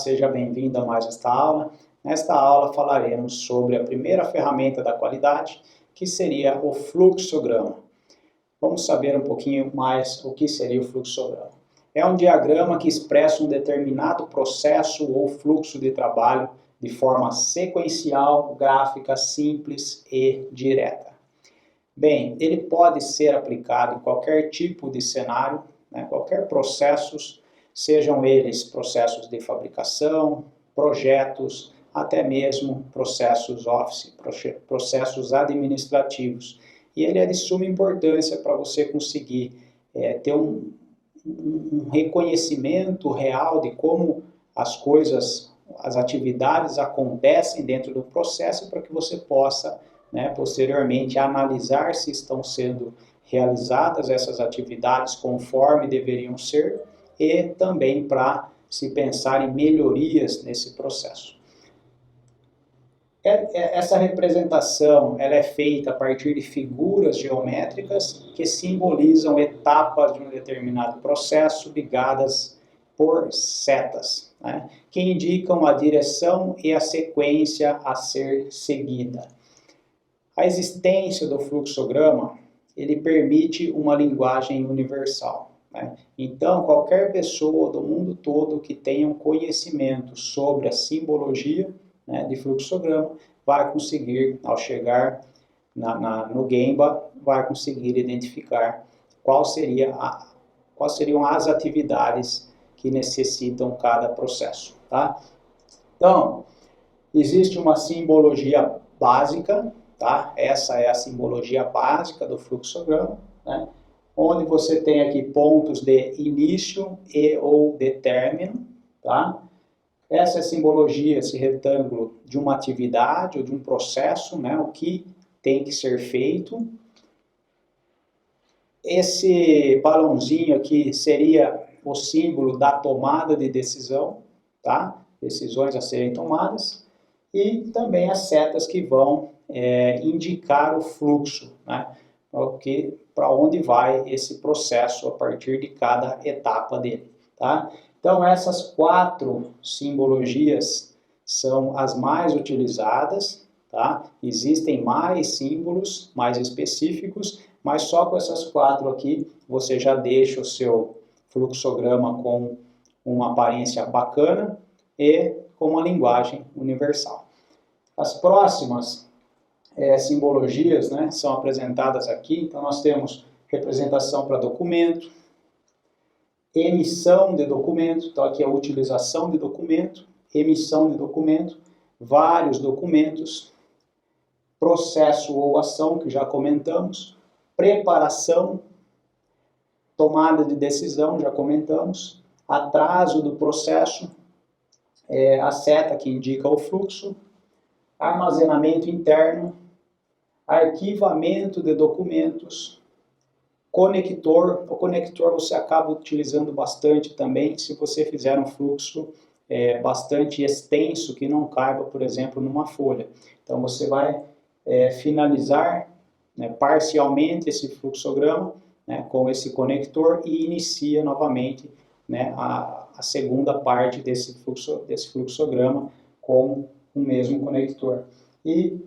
seja bem-vindo a mais esta aula. Nesta aula falaremos sobre a primeira ferramenta da qualidade, que seria o fluxograma. Vamos saber um pouquinho mais o que seria o fluxograma. É um diagrama que expressa um determinado processo ou fluxo de trabalho de forma sequencial, gráfica, simples e direta. Bem, ele pode ser aplicado em qualquer tipo de cenário, qualquer processos, sejam eles processos de fabricação, projetos, até mesmo processos office, processos administrativos. E ele é de suma importância para você conseguir ter um reconhecimento real de como as coisas, as atividades acontecem dentro do processo para que você possa, posteriormente, analisar se estão sendo realizadas essas atividades conforme deveriam ser e também para se pensar em melhorias nesse processo. Essa representação ela é feita a partir de figuras geométricas que simbolizam etapas de um determinado processo ligadas por setas, que indicam a direção e a sequência a ser seguida. A existência do fluxograma ele permite uma linguagem universal. Então, qualquer pessoa do mundo todo que tenha um conhecimento sobre a simbologia de fluxograma vai conseguir, ao chegar no Gemba, vai conseguir identificar quais seriam as atividades que necessitam cada processo. Tá? Então, existe uma simbologia básica, tá? Essa é a simbologia básica do fluxograma, onde você tem aqui pontos de início e ou de término, tá? Essa é a simbologia, esse retângulo de uma atividade ou de um processo, o que tem que ser feito. Esse balãozinho aqui seria o símbolo da tomada de decisão, tá? Decisões a serem tomadas. E também as setas que vão indicar o fluxo, para onde vai esse processo a partir de cada etapa dele. Tá? Então, essas 4 simbologias são as mais utilizadas. Tá? Existem mais símbolos, mais específicos, mas só com essas 4 aqui você já deixa o seu fluxograma com uma aparência bacana e com uma linguagem universal. As próximas simbologias são apresentadas aqui. Então, nós temos representação para documento, emissão de documento, então aqui é a utilização de documento, emissão de documento, vários documentos, processo ou ação, que já comentamos, preparação, tomada de decisão, já comentamos, atraso do processo, a seta que indica o fluxo, armazenamento interno, arquivamento de documentos, conector. O conector você acaba utilizando bastante também se você fizer um fluxo bastante extenso que não caiba, por exemplo, numa folha. Então você vai finalizar parcialmente esse fluxograma com esse conector e inicia novamente a segunda parte desse fluxograma com o mesmo conector. E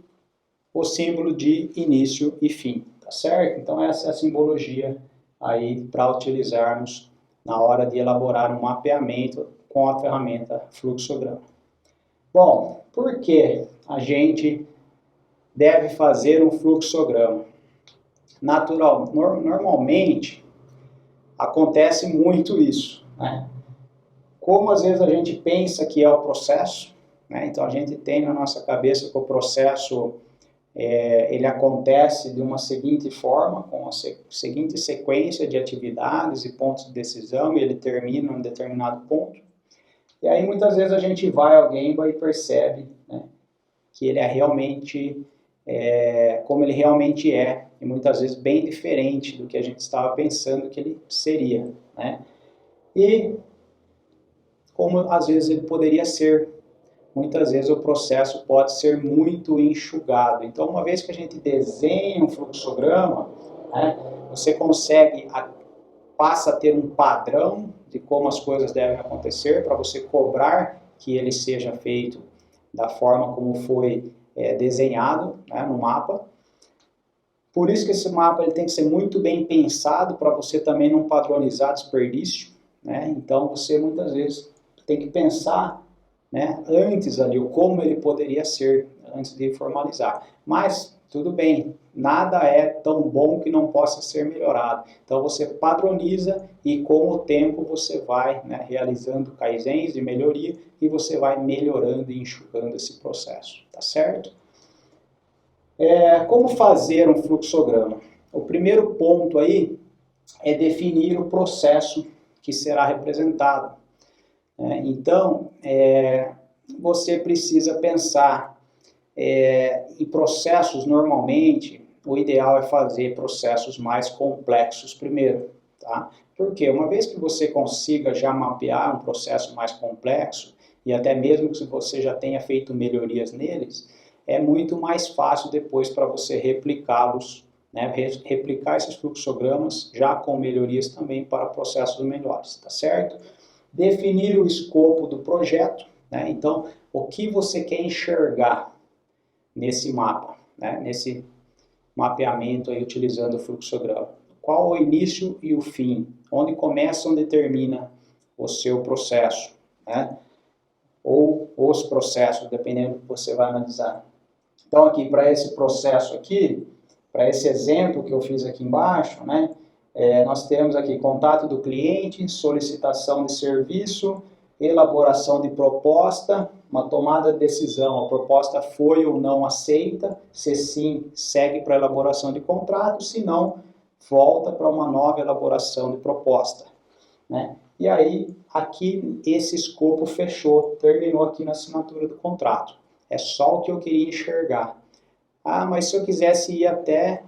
o símbolo de início e fim, tá certo? Então essa é a simbologia aí para utilizarmos na hora de elaborar um mapeamento com a ferramenta fluxograma. Bom, por que a gente deve fazer um fluxograma? Normalmente acontece muito isso, Como às vezes a gente pensa que é o processo, então a gente tem na nossa cabeça que o processo ele acontece de uma seguinte forma, com a seguinte sequência de atividades e pontos de decisão, e ele termina em um determinado ponto. E aí muitas vezes a gente vai ao Gemba e percebe que ele é realmente como ele realmente é, e muitas vezes bem diferente do que a gente estava pensando que ele seria. E como às vezes ele poderia ser. Muitas vezes o processo pode ser muito enxugado. Então, uma vez que a gente desenha um fluxograma, você passa a ter um padrão de como as coisas devem acontecer, para você cobrar que ele seja feito da forma como foi desenhado, né, no mapa. Por isso que esse mapa ele tem que ser muito bem pensado para você também não padronizar desperdício, né? Então você muitas vezes tem que pensar, né, antes ali o como ele poderia ser antes de formalizar. Mas tudo bem, nada é tão bom que não possa ser melhorado. Então você padroniza e com o tempo você vai, né, realizando kaizens de melhoria e você vai melhorando e enxugando esse processo, tá certo? Como fazer um fluxograma? O primeiro ponto aí é definir o processo que será representado. Então, você precisa pensar em processos, normalmente, o ideal é fazer processos mais complexos primeiro, tá? Porque uma vez que você consiga já mapear um processo mais complexo, e até mesmo que você já tenha feito melhorias neles, é muito mais fácil depois para você replicá-los, né? Replicar esses fluxogramas já com melhorias também para processos melhores, tá certo? Definir o escopo do projeto, né? Então, o que você quer enxergar nesse mapa, né? Nesse mapeamento aí utilizando o fluxograma. Qual o início e o fim? Onde começa, onde termina o seu processo, né? Ou os processos, dependendo do que você vai analisar. Então, aqui, para esse processo aqui, para esse exemplo que eu fiz aqui embaixo, né? Nós temos aqui contato do cliente, solicitação de serviço, elaboração de proposta, uma tomada de decisão, a proposta foi ou não aceita, se sim, segue para a elaboração de contrato, se não, volta para uma nova elaboração de proposta, né? E aí, aqui, esse escopo fechou, terminou aqui na assinatura do contrato. É só o que eu queria enxergar. Ah, mas se eu quisesse ir até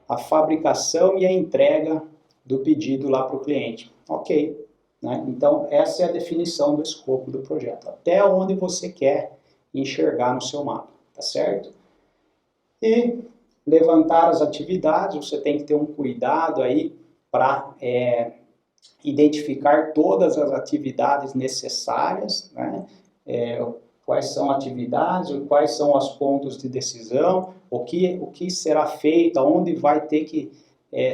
a fabricação e a entrega do pedido lá para o cliente. Ok, né? Então essa é a definição do escopo do projeto. Até onde você quer enxergar no seu mapa, tá certo? E levantar as atividades, você tem que ter um cuidado aí para identificar todas as atividades necessárias, né? Quais são atividades, quais são os pontos de decisão, o que será feito, aonde vai ter que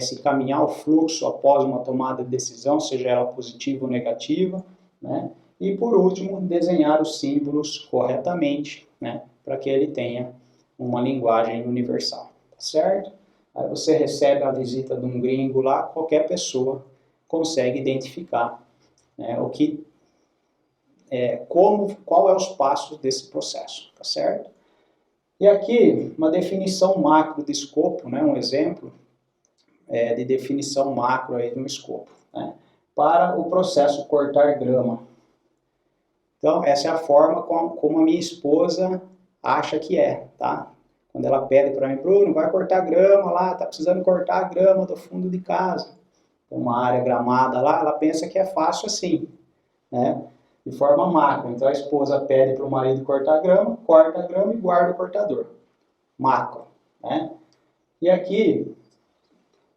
se caminhar o fluxo após uma tomada de decisão, seja ela positiva ou negativa, né? E por último, desenhar os símbolos corretamente, né? Para que ele tenha uma linguagem universal, tá certo? Aí você recebe a visita de um gringo lá, qualquer pessoa consegue identificar, né, qual é os passos desse processo, tá certo? E aqui, uma definição macro de escopo, né, um exemplo de definição macro aí de um escopo, né, para o processo cortar grama. Então, essa é a forma como a minha esposa acha que é, tá? Quando ela pede para mim, Bruno, vai cortar grama lá, tá precisando cortar a grama do fundo de casa. Tem uma área gramada lá, ela pensa que é fácil assim, né? De forma macro. Então a esposa pede para o marido cortar a grama, corta a grama e guarda o cortador. Macro, né? E aqui,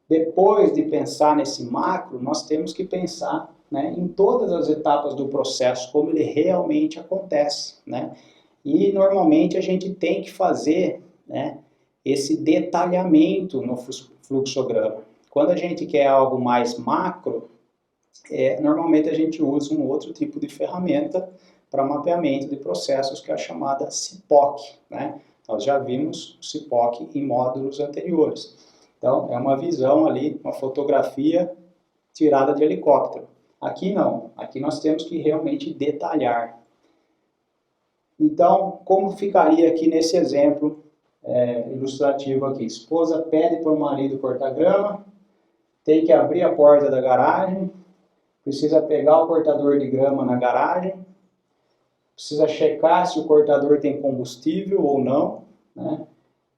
depois de pensar nesse macro, nós temos que pensar, né, em todas as etapas do processo, como ele realmente acontece, né? E normalmente a gente tem que fazer, né, esse detalhamento no fluxograma. Quando a gente quer algo mais macro, normalmente a gente usa um outro tipo de ferramenta para mapeamento de processos, que é a chamada CIPOC, né? Nós já vimos o CIPOC em módulos anteriores. Então, é uma visão ali, uma fotografia tirada de helicóptero. Aqui não, aqui nós temos que realmente detalhar. Então, como ficaria aqui nesse exemplo ilustrativo aqui? Esposa pede para o marido cortar grama, tem que abrir a porta da garagem, precisa pegar o cortador de grama na garagem, precisa checar se o cortador tem combustível ou não, né?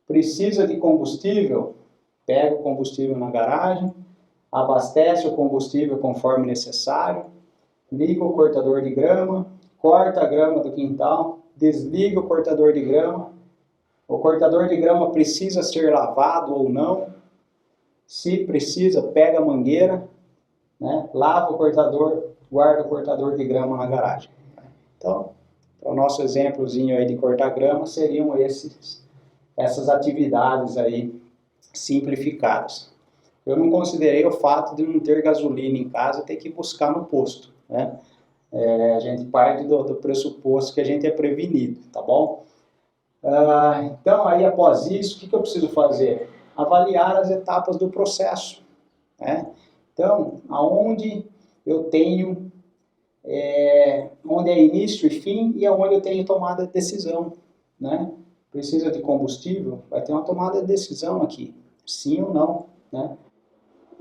Precisa de combustível, pega o combustível na garagem, abastece o combustível conforme necessário, liga o cortador de grama, corta a grama do quintal, desliga o cortador de grama, o cortador de grama precisa ser lavado ou não, se precisa, pega a mangueira, né, lava o cortador, guarda o cortador de grama na garagem. Então, Para o nosso exemplozinho aí de cortar grama, seriam essas atividades aí simplificadas. Eu não considerei o fato de não ter gasolina em casa e ter que buscar no posto, né? A gente parte do pressuposto que a gente é prevenido, tá bom? Então, aí após isso, o que eu preciso fazer? Avaliar as etapas do processo, né? Então, aonde eu tenho, onde é início e fim e aonde eu tenho tomada de decisão, né? Precisa de combustível? Vai ter uma tomada de decisão aqui, sim ou não, né?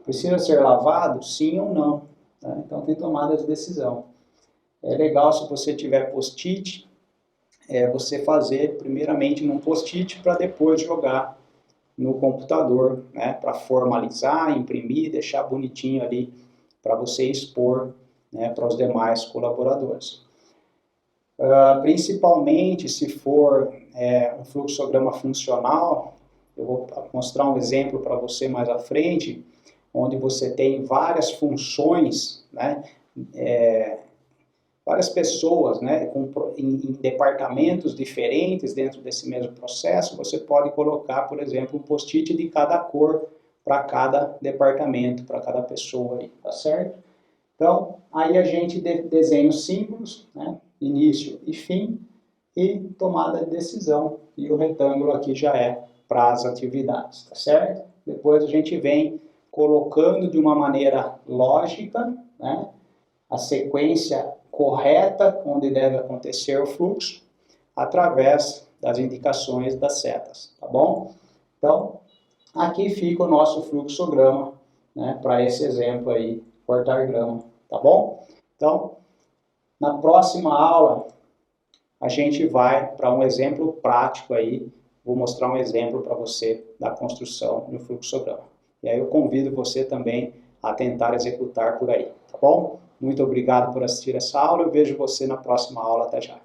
Precisa ser lavado? Sim ou não, né? Então, tem tomada de decisão. É legal se você tiver post-it, você fazer primeiramente num post-it para depois jogar no computador, né, para formalizar, imprimir, deixar bonitinho ali para você expor, né, para os demais colaboradores. Principalmente se for um fluxograma funcional, eu vou mostrar um exemplo para você mais à frente, onde você tem várias funções, né, várias pessoas, né, em departamentos diferentes dentro desse mesmo processo, você pode colocar, por exemplo, um post-it de cada cor para cada departamento, para cada pessoa aí, tá certo? Então, aí a gente desenha os símbolos, né, início e fim, e tomada de decisão, e o retângulo aqui já é para as atividades, tá certo? Depois a gente vem colocando de uma maneira lógica, né, a sequência correta onde deve acontecer o fluxo, através das indicações das setas, tá bom? Então, aqui fica o nosso fluxograma, né, para esse exemplo aí, cortar grama, tá bom? Então, na próxima aula, a gente vai para um exemplo prático aí, vou mostrar um exemplo para você da construção do fluxograma. E aí eu convido você também a tentar executar por aí, tá bom? Muito obrigado por assistir essa aula, eu vejo você na próxima aula, até já.